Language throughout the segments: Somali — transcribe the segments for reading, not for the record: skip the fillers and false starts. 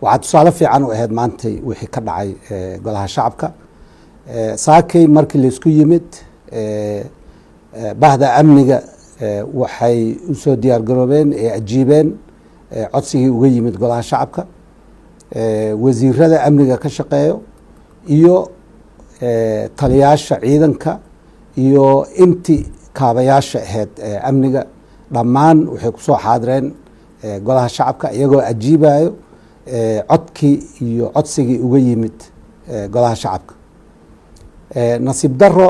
waxaa tusaale fiican u ahayd maantay wixii ka dhacay golaha shacabka. saakay markii laisku yimid bahda amniga waxay usoo diyaar garoobeen ee ajiibeen codsigii uga yimid golaha shacabka, wasiirada amniga ka shaqeeyo iyo taliyaasha ciidanka iyo intii kaabayaasha ahayd amniga dhammaan waxay ku soo xaadireen golaha shacabka iyagoo ajiibayo codkii iyo codsigii uga yimid golaha shacabka. nasiib daro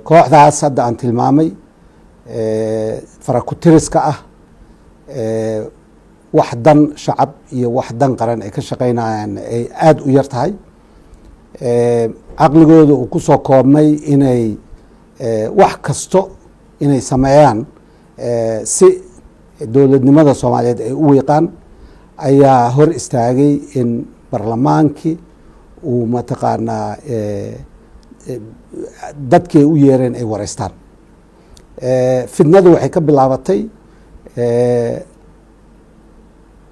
kooxdaas hadda aan tilmaamay farakutiriska ah, wax dan shacab iyo wax dan qaran ay ka shaqeynayaan ay aada u yar tahay. caqligooda uu ku soo koobmay inay wax kasto inay sameeyaan si dowladnimada soomaaliyeed ay u wiiqaan, ayaa hor istaagay in barlamaankii uu mataqaanaa dadkii ay u yeereen ay wareystaan. fidnadu waxay ka bilaabatay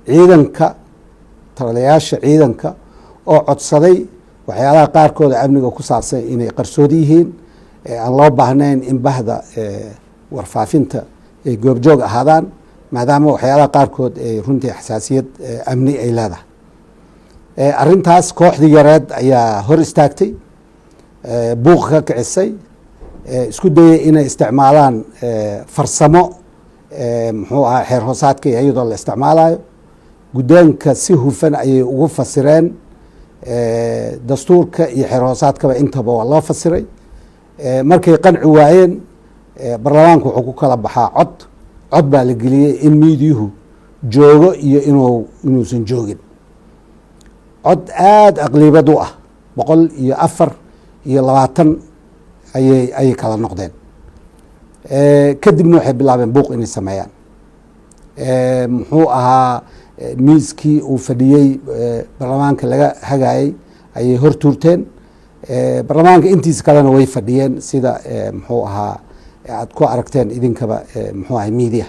ciidanka, taliyayaasha ciidanka oo codsaday waxyaalaha qaarkooda amniga ku saabsan inay qarsoodi yihiin, aan loo baahnayn in bahda warfaafinta ay goobjoog ahaadaan, maadaama waxyaalaha qaarkood ay runtii xasaasiyad amni ay leedahay. arrintaas kooxdii yareed ayaa hor istaagtay, buuq ka kicisay, isku dayay inay isticmaalaan farsamo muxuu ahaa xeer hoosaadka iyadoo la isticmaalayo. guddoonka si hufan ayay ugu fasireen, dastuurka iyo xeer hoosaadkaba intaba waa loo fasiray. markay qanci waayeen baarlamaanku wuxuu ku kala baxaa cod baa la geliyey in miidiyuhu joogo iyo inuusan joogin. cod aada aqlibad u ah 104 ayay kala noqdeen. kadibna waxay bilaabeen buuq inay sameeyaan. muxuu ahaa miiskii uu fadhiyey baarlamaanka laga hagayey ayay hor tuurteen. baarlamaanka intiisa kalena way fadhiyeen sida muxuu ahaa aad ku aragteen idinkaba muxuu ahay media.